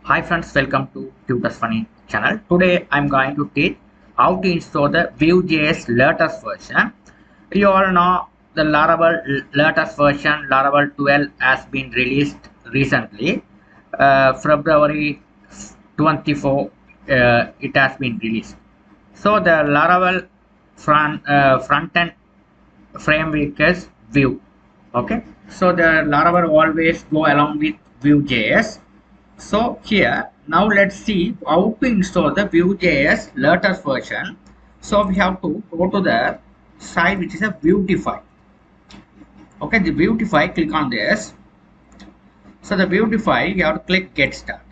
Hi friends, welcome to Tutor's Funny channel. Today I'm going to teach how to install the Vue.js latest version. You all know the Laravel latest version, Laravel 12 has been released recently. February 24, it has been released. So the Laravel front-end framework is Vue. Okay, so the Laravel always go along with Vue.js. So here now let's see how to install the Vue.js latest version. So we have to go to the site which is a Vuetify. Okay, the Vuetify, click on this. So the Vuetify, you have to click Get Started.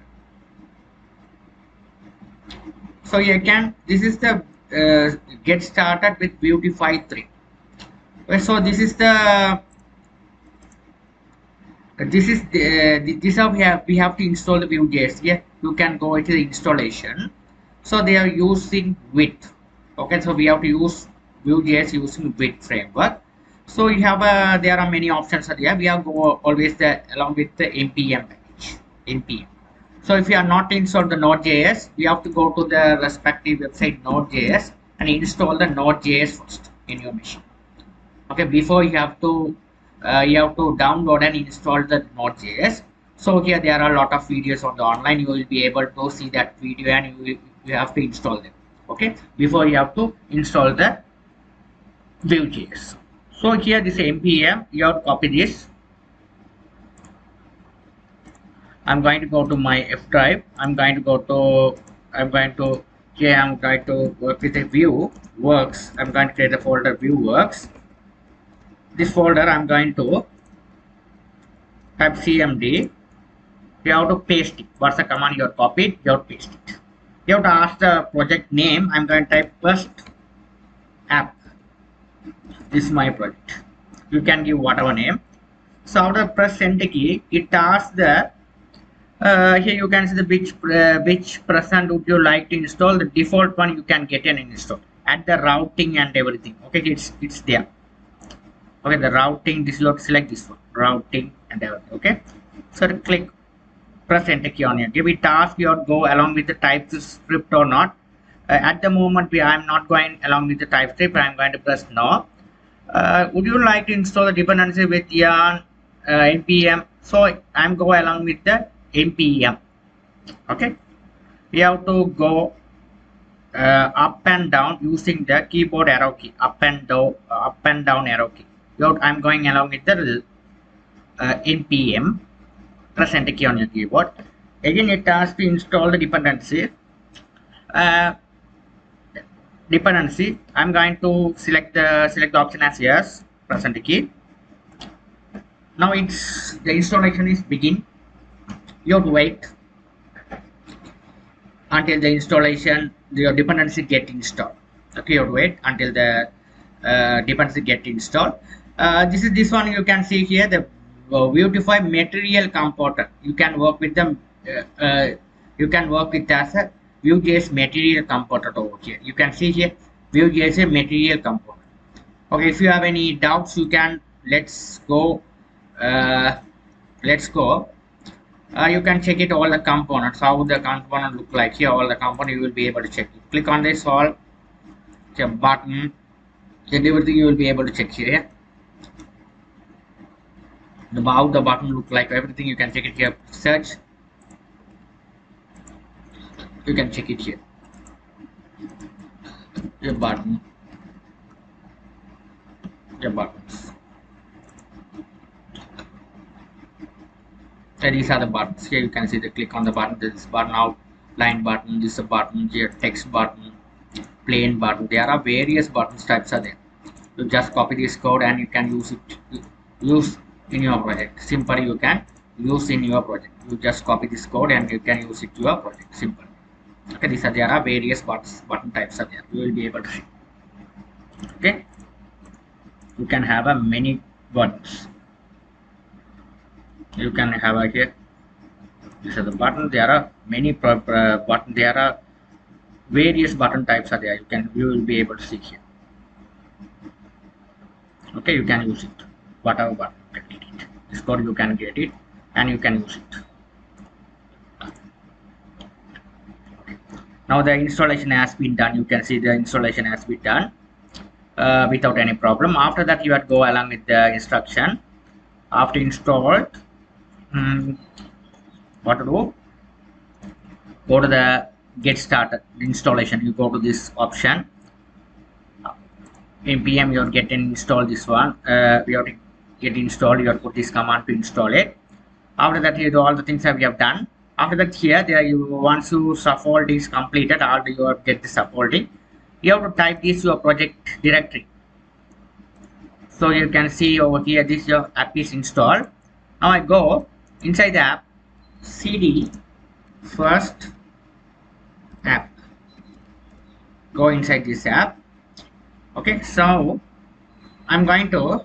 So you can, this is the Get Started with Vuetify 3. Okay, so this is the this how we have to install the Vue.js. Yeah, you can go into the installation. So they are using Vite. Okay, so we have to use Vue.js using Vite framework. So you have there are many options here. We have go always along with the npm package, npm. So if you are not installed the Node.js, you have to go to the respective website Node.js and install the Node.js first in your machine. Okay, before you have to download and install the Node.js. So here there are a lot of videos on the online. You will be able to see that video and you have to install them. Okay, before you have to install the Vue.js. So here this npm, you have to copy this. I'm going to go to my F drive. I'm going to here I'm going to work with a Vue works. I'm going to create a folder Vue works. This folder I'm going to type cmd. You have to paste it. What's the command you have copied? You have to paste it. You have to ask the project name. I'm going to type first app. This is my project. You can give whatever name. So after press enter key, it asks the here you can see the which present would you like to install. The default one you can get an install at the routing and everything. Okay, it's there. Okay, the routing, this you have to select this one, routing and everything. Okay, so click, press enter key on it. If it asks you to go along with the TypeScript or not. At the moment I'm not going along with the TypeScript. I'm going to press no. Would you like to install the dependency with yarn npm? So I'm go along with the npm. Okay, we have to go up and down using the keyboard arrow key, up and down arrow key. I'm going along with the npm. Press enter key on your keyboard. Again it asks to install the dependency. I'm going to select the option as yes. Press enter key. Now the installation is begin. You have to wait until the installation, your dependency get installed. Okay, you have to wait until the dependency get installed. This one you can see here, the Vuetify material component. You can work with them. You can work with as a Vue.js material component over here. You can see here Vue.js material component. Okay, if you have any doubts, you can let's go. You can check it all the components, how the component look like here. All the component you will be able to check it. Click on this all the button and everything you will be able to check here. How the button look like, everything you can check it here. Search, you can check it here. The buttons. So these are the buttons. Here you can see the click on the button. This button, outline button, this is a button here, text button, plain button. There are various buttons types are there. You just copy this code and you can use in your project. Simple, you can use in your project. You just copy this code and you can use it in your project. Simple. Okay, there are various button types are there. You will be able to see. Okay, you can have a many buttons. You can have a here. These are the button. There are many button. There are various button types are there. You will be able to see here. Okay, you can use it. Whatever button you can get it. This code you can get it and you can use it. Now the installation has been done. You can see the installation has been done without any problem. After that, you have to go along with the instruction. After installed, what to do? Go to the get started installation. You go to this option. npm you have to get install this one. We have to get installed. You have to put this command to install it. After that, here all the things that we have done. After that, here there you once you scaffold is completed, or you have get the scaffolding, you have to type this your project directory. So you can see over here this your app is installed. Now I go inside the app, cd first app. Go inside this app. Okay, so I'm going to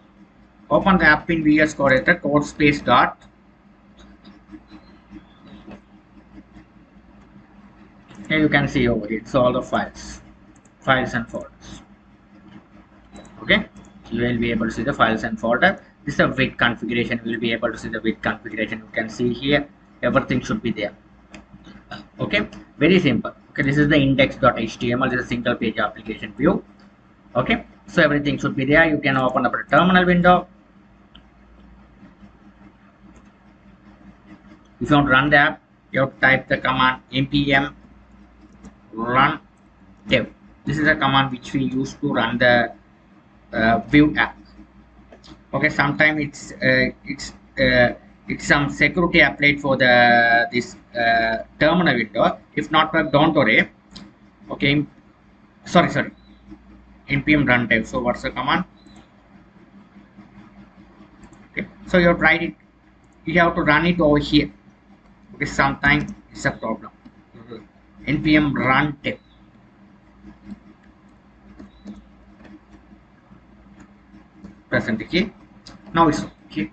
open the app in VS Code editor, code space dot. Here you can see over here, it's all the files and folders. Okay, you will be able to see the files and folder. This is a with configuration. You will be able to see the with configuration. You can see here everything should be there. Okay, very simple. Okay, this is the index.html. This is a single page application view. Okay, so everything should be there. You can open up a terminal window. If you want to run the app, you have to type the command npm run dev. This is a command which we use to run the Vue app. Okay, sometimes it's some security applied for the this terminal window. If not, don't worry. Okay, sorry, npm run dev. So what's the command? Okay, so you have to write it. You have to run it over here. Okay, sometimes it's a problem. npm run dev. Press enter key. Now it's okay.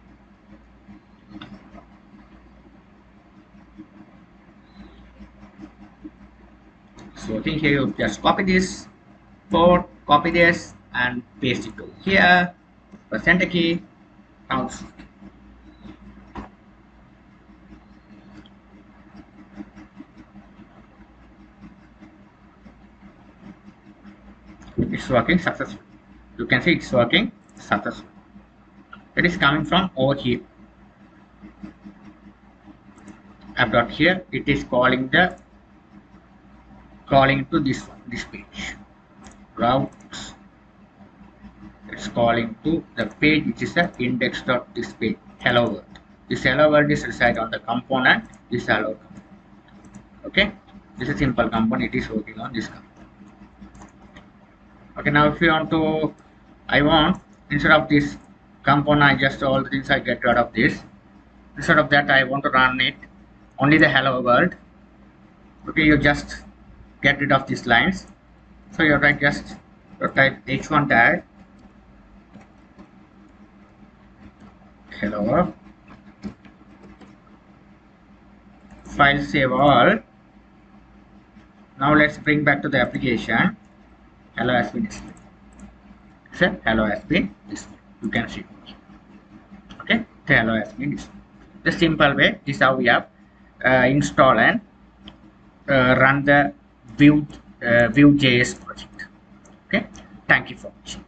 So I think here you just copy this code, copy this and paste it over here. Press enter key. Now it's working successfully. You can see it's working successfully. It is coming from over here. I've got here. It is calling to this page. Routes. It's calling to the page which is the index.this page. Hello world. This hello world is reside on the component. This hello component. Okay. This is simple component. It is working on this component. Okay, now if you want to, instead of this component, just all the things I get rid of this. Instead of that, I want to run it only the hello world. Okay, you just get rid of these lines. So you type h1 tag hello world, file save all. Now let's bring back to the application. Hello has been displayed. So hello has been displayed. You can see. Okay, the hello has been displayed. The simple way is how we have install and run the Vue.js project. Okay, thank you for watching.